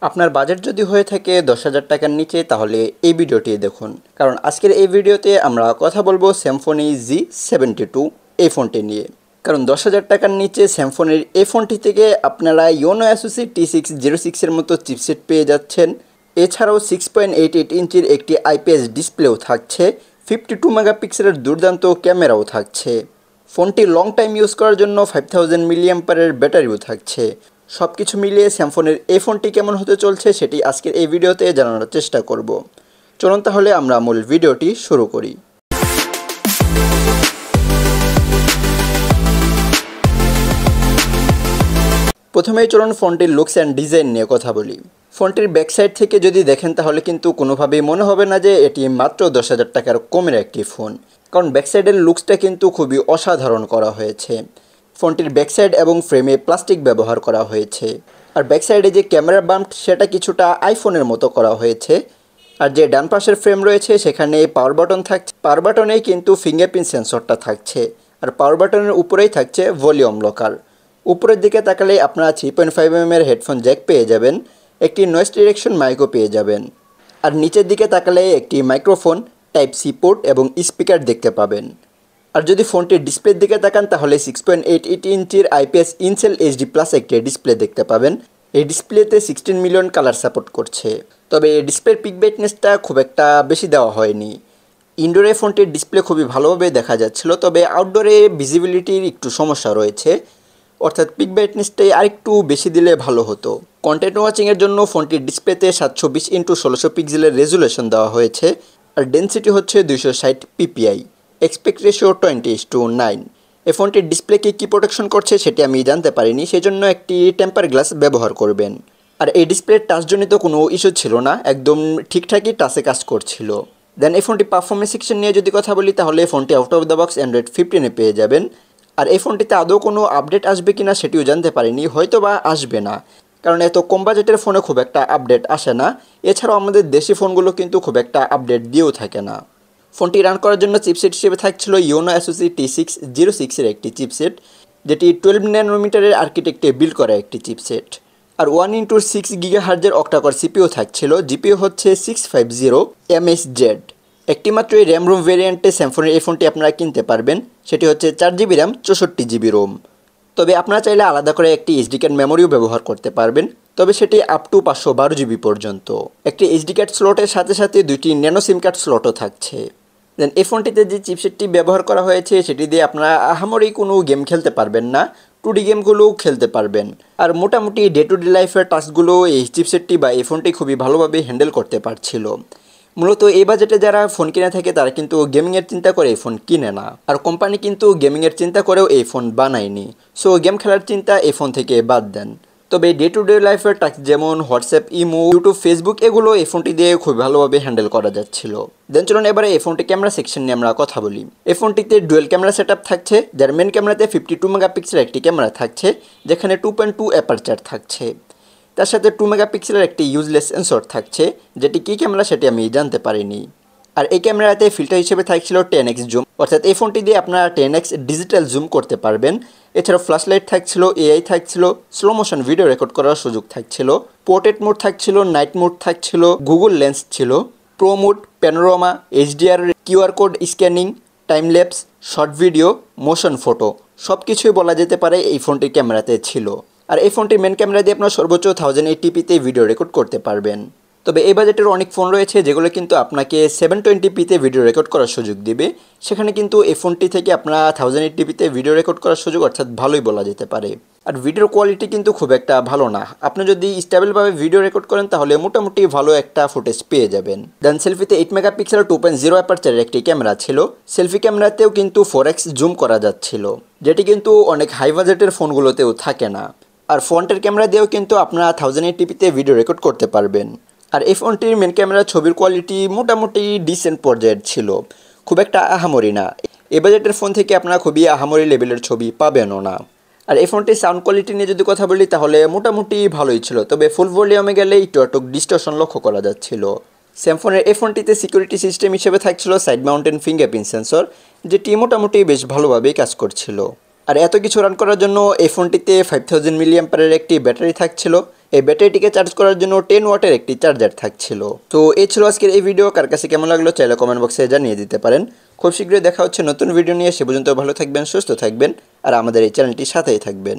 আপনার বাজেট যদি হয়ে থাকে 10,000 টাকার নিচে তাহলে এই ভিডিওটি দেখুন, কারণ আজকের এই ভিডিওতে আমরা কথা বলবো Symphony Z72 এই ফোনটি নিয়ে। কারণ 10,000 টাকার নিচে স্যামসংয়ের এই ফোনটি থেকে আপনারা ইউনো অ্যাসোসি T606 এর মতো চিপসেট পেয়ে যাচ্ছেন। এছাড়াও 6.88 ইঞ্চির একটি আইপিএস ডিসপ্লেও থাকছে, 52 মেগাপিক্সেলের দুর্দান্ত ক্যামেরাও থাকছে। ফোনটি লং টাইম ইউজ করার জন্য 5000 মিলিঅ্যাম্পারের ব্যাটারিও থাকছে। সব কিছু মিলিয়ে স্যামসংয়ের এই ফোনটি কেমন হতে চলছে সেটি আজকের এই ভিডিওতে জানানোর চেষ্টা করব। চলুন তাহলে আমরা মূল ভিডিওটি শুরু করি। প্রথমেই চলুন ফোনটির লুকস অ্যান্ড ডিজাইন নিয়ে কথা বলি। ফোনটির ব্যাক সাইড থেকে যদি দেখেন তাহলে কিন্তু কোনোভাবেই মনে হবে না যে এটি মাত্র 10,000 টাকার কমের একটি ফোন, কারণ ব্যাক সাইডের লুকসটা কিন্তু খুবই অসাধারণ করা হয়েছে। ফোনটির ব্যাক সাইড এবং ফ্রেমে প্লাস্টিক ব্যবহার করা হয়েছে, আর ব্যাক সাইডে যে ক্যামেরা বাম্প সেটা কিছুটা আইফোনের মতো করা হয়েছে। আর যে ডান পাশের ফ্রেম রয়েছে সেখানে পাওয়ার বাটন থাকছে, পাওয়ার বাটনেই কিন্তু ফিঙ্গারপ্রিন্ট সেন্সরটা থাকছে, আর পাওয়ার বাটনের উপরেই থাকছে ভলিউম লকার। উপরের দিকে তাকালে আপনারা 3.5mm এর হেডফোন জ্যাক পেয়ে যাবেন, একটি নয়েজ ডিরেকশন মাইকও পেয়ে যাবেন। আর নিচের দিকে তাকালে একটি মাইক্রোফোন, টাইপ সি পোর্ট এবং স্পিকার দেখতে পাবেন। আর যদি ফোনটির ডিসপ্লের দিকে তাকান তাহলে 6.88 ইঞ্চির আইপিএস ইনসেল এইচডি প্লাস একটি ডিসপ্লে দেখতে পাবেন। এই ডিসপ্লেতে 16 মিলিয়ন কালার সাপোর্ট করছে, তবে এই ডিসপ্লের পিক ব্রাইটনেসটা খুব একটা বেশি দেওয়া হয়নি। ইনডোরে ফোনটির ডিসপ্লে খুবই ভালোভাবে দেখা যাচ্ছিল, তবে আউটডোরে ভিজিবিলিটির একটু সমস্যা রয়েছে, অর্থাৎ পিক ব্রাইটনেসটাই আরেকটু বেশি দিলে ভালো হতো। কন্টেন্ট ওয়াচিংয়ের জন্য ফোনটির ডিসপ্লেতে 720x1600 পিক্সেলের রেজুলেশন দেওয়া হয়েছে, আর ডেনসিটি হচ্ছে 260 পিপিআই, এক্সপেক্ট রেশিও 20:9। এই ফোনটির ডিসপ্লেকে কী প্রোটেকশন করছে সেটি আমি জানতে পারিনি, সেজন্য একটি টেম্পার গ্লাস ব্যবহার করবেন। আর এই ডিসপ্লের টাচজনিত কোনো ইস্যু ছিল না, একদম ঠিকঠাকই টাচে কাজ করছিল। দেন এই ফোনটি পারফরমেন্স সেকশন নিয়ে যদি কথা বলি তাহলে ফোনটি out of the box Android 15-এ পেয়ে যাবেন। আর এই ফোনটিতে আদৌ কোনো আপডেট আসবে কিনা সেটিও জানতে পারিনি, হয়তো বা আসবে না, কারণ এত কম বাজেটের ফোনে খুব একটা আপডেট আসে না। এছাড়াও আমাদের দেশি ফোনগুলো কিন্তু খুব একটা আপডেট দিয়েও থাকে না। ফোনটি রান করার জন্য চিপসেট হিসেবে থাকছিল ইউনো অ্যাসোসি T606 এর একটি চিপসেট, যেটি 12 ন্যানোমিটারের আর্কিটেক্টে বিল্ড করা একটি চিপসেট। আর 1x6 গিগাহার্জের অক্টাকোর সিপিইউ থাকছিল, জিপিইউ হচ্ছে 650MHz। একটি মাত্র র্যাম রোম ভেরিয়েন্টে স্যামসংয়ের এই ফোনটি আপনারা কিনতে পারবেন, সেটি হচ্ছে 4GB র্যাম 64GB রোম। তবে আপনারা চাইলে আলাদা করে একটি এসডি কার্ড মেমোরিও ব্যবহার করতে পারবেন, তবে সেটি আপ টু 512GB পর্যন্ত। একটি এসডি কার্ড স্লটের সাথে সাথে দুইটি ন্যানো সিম কার্ড স্লটও থাকছে। দেন এই ফোনটিতে যে চিপসেটটি ব্যবহার করা হয়েছে সেটি দিয়ে আপনারা আহামরি কোনো গেম খেলতে পারবেন না, 2D গেমগুলোও খেলতে পারবেন। আর মোটামুটি ডে টু ডে লাইফের টাস্কগুলো এই চিপসেটটি বা এই ফোনটি খুবই ভালোভাবে হ্যান্ডেল করতে পারছিল। মূলত এই বাজেটে যারা ফোন কিনে থাকে তারা কিন্তু গেমিংয়ের চিন্তা করে এই ফোন কিনে না, আর কোম্পানি কিন্তু গেমিংয়ের চিন্তা করেও এই ফোন বানায়নি। সো গেম খেলার চিন্তা এই ফোন থেকে বাদ দেন। তবে ডে টু ডে লাইফের টাস্ক যেমন হোয়াটসঅ্যাপ, ইমো, ইউটিউব, ফেসবুক এগুলো এই ফোনটি দিয়ে খুব ভালোভাবে হ্যান্ডেল করা যাচ্ছিল। দেন চলুন এবারে এই ফোনটি ক্যামেরা সেকশন নিয়ে আমরা কথা বলি। এই ফোনটিতে ডুয়েল ক্যামেরা সেটআপ থাকছে, যার মেন ক্যামেরাতে 52 মেগাপিক্সেলের একটি ক্যামেরা থাকছে, যেখানে 2.2 অ্যাপারচার থাকছে। তার সাথে 2 মেগাপিক্সেলের একটি ইউজলেস সেন্সর থাকছে, যেটি কী ক্যামেরা সেটি আমি জানতে পারিনি। আর এই ক্যামেরাতে ফিল্টার হিসেবে থাকছিল 10x জুম, অর্থাৎ এই ফোনটি দিয়ে আপনারা 10x ডিজিটাল জুম করতে পারবেন। এছাড়াও ফ্ল্যাশ লাইট থাকছিল, এআই থাকছিল, স্লো মোশন ভিডিও রেকর্ড করার সুযোগ থাকছিল, পোর্ট্রেট মোড থাকছিল, নাইট মোড থাকছিল, গুগল লেন্স ছিল, pro mode, panorama, HDR, QR code scanning, time lapse, short video, motion photo সব কিছুই বলা যেতে পারে এই ফোনটির ক্যামেরাতে ছিল। আর এই ফোনটির মেন ক্যামেরা দিয়ে আপনার সর্বোচ্চ 1080pতে ভিডিও রেকর্ড করতে পারবেন। তবে এই বাজেটের অনেক ফোন রয়েছে যেগুলো কিন্তু আপনাকে 720pতে ভিডিও রেকর্ড করার সুযোগ দিবে, সেখানে কিন্তু এই ফোনটি থেকে আপনারা 1080pতে ভিডিও রেকর্ড করার সুযোগ অর্থাৎ ভালোই বলা যেতে পারে। আর ভিডিওর কোয়ালিটি কিন্তু খুব একটা ভালো না, আপনি যদি স্টেবলভাবে ভিডিও রেকর্ড করেন তাহলে মোটামুটি ভালো একটা ফুটেজ পেয়ে যাবেন। দেন সেলফিতে 8 মেগাপিক্সেল 2.0 অ্যাপারচারের একটি ক্যামেরা ছিল, সেলফি ক্যামেরাতেও কিন্তু 4x জুম করা যাচ্ছিল, যেটি কিন্তু অনেক হাই বাজেটের ফোনগুলোতেও থাকে না। আর ফ্রন্টের ক্যামেরা দিয়েও কিন্তু আপনারা 1080pতে ভিডিও রেকর্ড করতে পারবেন। আর এই ফোনটির মেন ক্যামেরা ছবির কোয়ালিটি মোটামুটি ডিসেন্ট পর্যায়ের ছিল, খুব একটা আহামরি না। এই বাজেটের ফোন থেকে আপনারা খুবই আহামরি লেভেলের ছবি পাবেনও না। আর এই ফোনটির সাউন্ড কোয়ালিটি নিয়ে যদি কথা বলি তাহলে মোটামুটি ভালোই ছিল, তবে ফুল ভলিউমে গেলে একটু ডিস্টরশন লক্ষ্য করা যাচ্ছিল। স্যামসংয়ের এই ফোনটিতে সিকিউরিটি সিস্টেম হিসেবে থাকছিল সাইড মাউন্টেন ফিঙ্গারপ্রিন্ট সেন্সর, যেটি মোটামুটি বেশ ভালোভাবেই কাজ করছিল। আর এত কিছু রান করার জন্য এই ফোনটিতে 5000 মিলিঅ্যাম্পারের একটি ব্যাটারি থাকছিল, এই ব্যাটারিটিকে চার্জ করার জন্য 10 ওয়াটের একটি চার্জার থাকছিল। তো এই ছিল আজকের এই ভিডিও, কার কাছে কেমন লাগলো চাইলে কমেন্ট বক্সে জানিয়ে দিতে পারেন। খুব শীঘ্রই দেখা হচ্ছে নতুন ভিডিও নিয়ে, সে পর্যন্ত ভালো থাকবেন, সুস্থ থাকবেন আর আমাদের এই চ্যানেলটির সাথেই থাকবেন।